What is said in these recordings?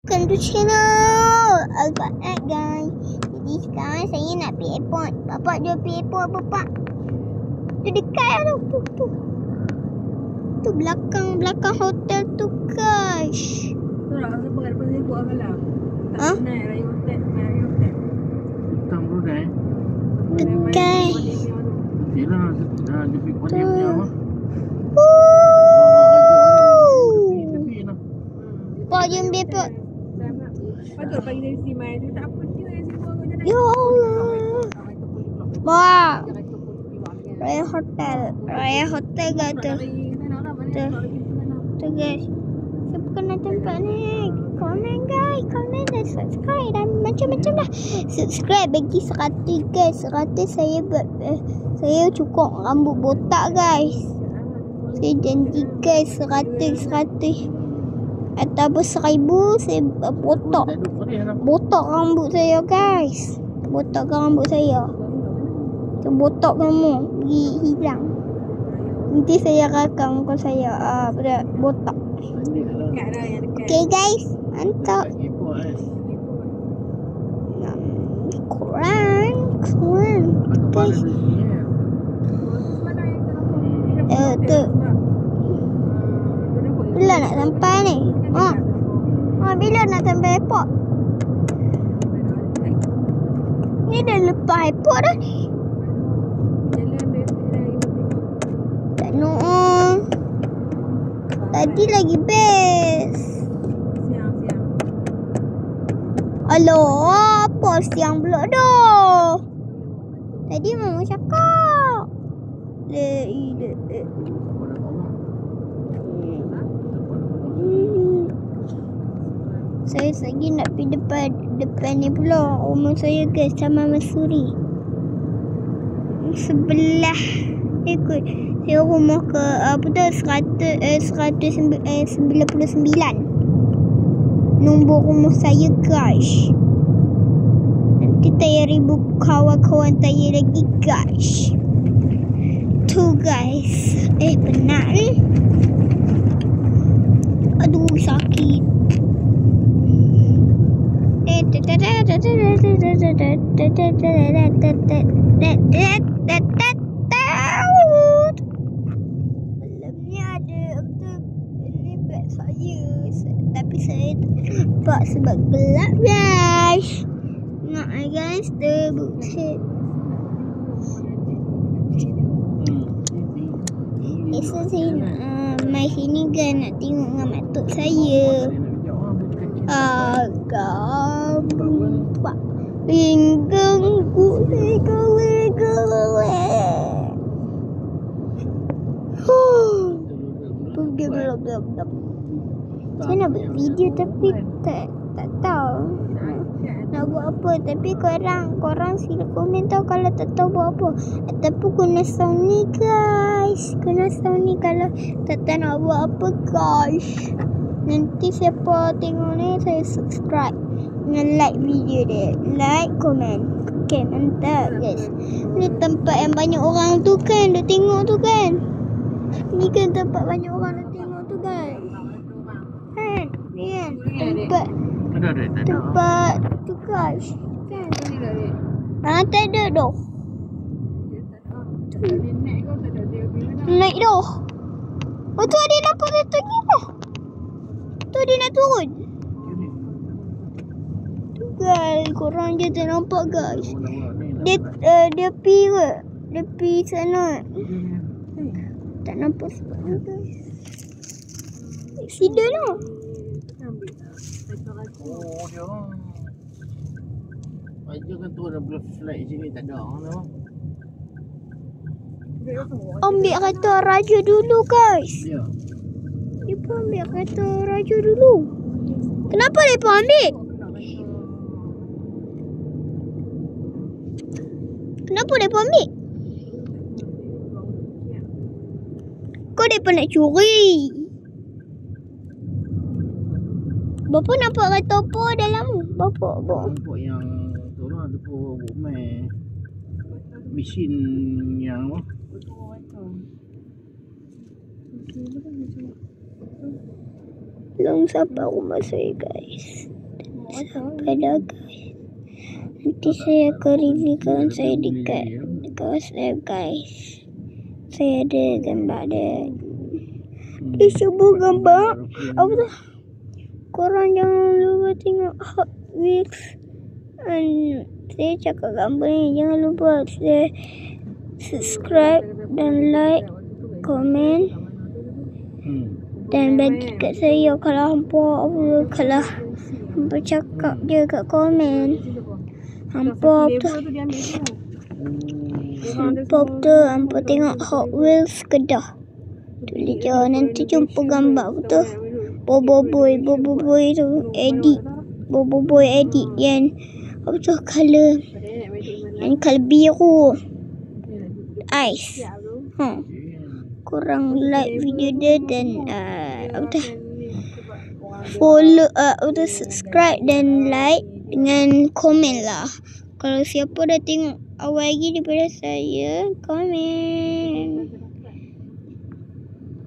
Welcome to channel Agak Night guys. Jadi sekarang saya nak pergi airport. Bapak jual pergi airport bapak. Tu dekat tu. Tu belakang hotel tu guys. Tu lah siapa kat depan saya buat kalah. Ha? Naik raya hotel. Hutang Brunei. Tu guys. Yelah, dah dia pergi Kuala punya apa? Pak jom pergi airport. Patut pagi dari sini mai. Dia tak apa dia dari sini buang je. Ya Allah. Wah. Raya hotel kat tu. Tu guys. Siapa kena tempat ni? Komen guys. Komen dan subscribe dan macam-macam lah. Subscribe bagi 100 guys. 100 saya buat. Saya cukur rambut botak guys. Saya janji guys 100. Ataupun 1000 saya botak rambut saya guys. Botakkan rambut saya. Botak kamu pergi hilang. Nanti saya rakam muka saya botak. Okay guys, mantap. Kurang guys. Tu bila nak sampai ni? Bila nak sampai airport? Ni dah lepas airport dah ni. Tak nak. Tadi lagi best. Alah, apa siang pula dah? Tadi mama cakap. Saya lagi nak pergi depan ni pula rumah saya guys, Taman Masuri. Sebelah ikut saya rumah ke apa tu 199 nombor rumah saya guys. Nanti tayar ribu kawan-kawan tayar lagi guys. Tu guys. Penat ni. Aduh sakit. Malamnya ada ini beg saya. Tapi saya tak sebab gelap guys. Nak guys terbukti. Esok saya nak mai sini kan nak tengok dengan matuk saya. Agak bumpak Linggeng belum. Saya nak buat video tapi tak tahu nak buat apa. Tapi korang sila komen tau kalau tak tahu buat apa. Ataupun guna sound ni guys. Guna sound ni kalau tak tahu nak buat apa guys. Nanti siapa tengok ni saya subscribe dengan like video dia. Like, komen. Okay, mantap guys. Ni tempat yang banyak orang tu kan. Dia tengok tu kan. Ni kan tempat banyak orang dia tengok tu guys. Kan? Ni kan. Tempat tu guys. Kan? Tak ada dah. Naik dah. Oh tu ada nampak satu ni dah. Tu dia nak turun. Tu guys, korang je tak nampak guys. Dia pergi ke? Dia pergi sana. Tak nampak sebab ni guys. Accident lah. Oh dia orang. Aja kan tu ada flight sini tak ada orang. Ambil kereta raja dulu guys. Ya. Dia pun ambil kereta raja dulu. Kenapa dia pun ambil? Kenapa dia pun ambil? Kau dia pun nak curi. Bapa nampak kereta apa dalam? Bapa. Nampak yang tu lah ada pun mesin yang apa? Belum sampai rumah saya guys. Sampai dah guys. Nanti saya akan reviewkan saya dekat WhatsApp guys. Saya ada gambar dia. Dia cuba gambar. Apa tu? Korang jangan lupa tengok Hot Wheels. And saya cakap gambar ni. Jangan lupa subscribe dan like, komen. Dan bagi kat saya kalau hampa cakap je kat komen. Hampa tengok Hot Wheels Kedah. Tulis je nanti jumpa gambar betul. Boboiboy tu Boboiboy edit yang apa tu color biru ice. Korang like video dia dan follow subscribe dan like dengan komen lah. Kalau siapa dah tengok awal lagi daripada saya, komen.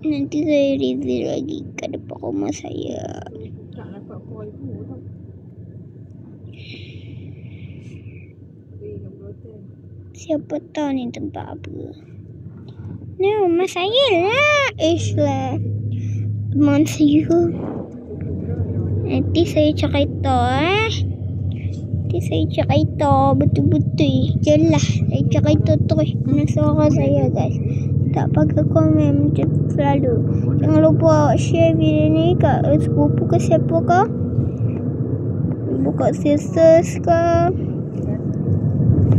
Nanti saya review lagi kat depan rumah saya. Tak dapat call tu tau. Siapa tahu ni tempat apa. Ni rumah saya lah. Lah teman saya. Nanti saya cerita Nanti saya cerita betul-betul. Jelas saya cerita terus mana suara saya guys. Tak pakai komen macam selalu. Jangan lupa share video ni kat sepupu ke siapa ke. Buka sisters ke.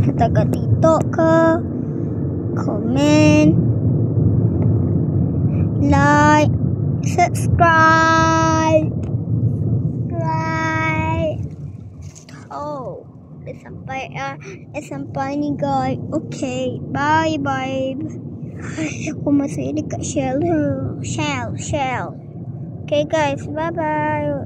Atau kat TikTok ke. Komen. Like. Subscribe. Oh, dah sampai ni guys. Okay, bye. Aku masih dekat Shell. Okay guys, bye.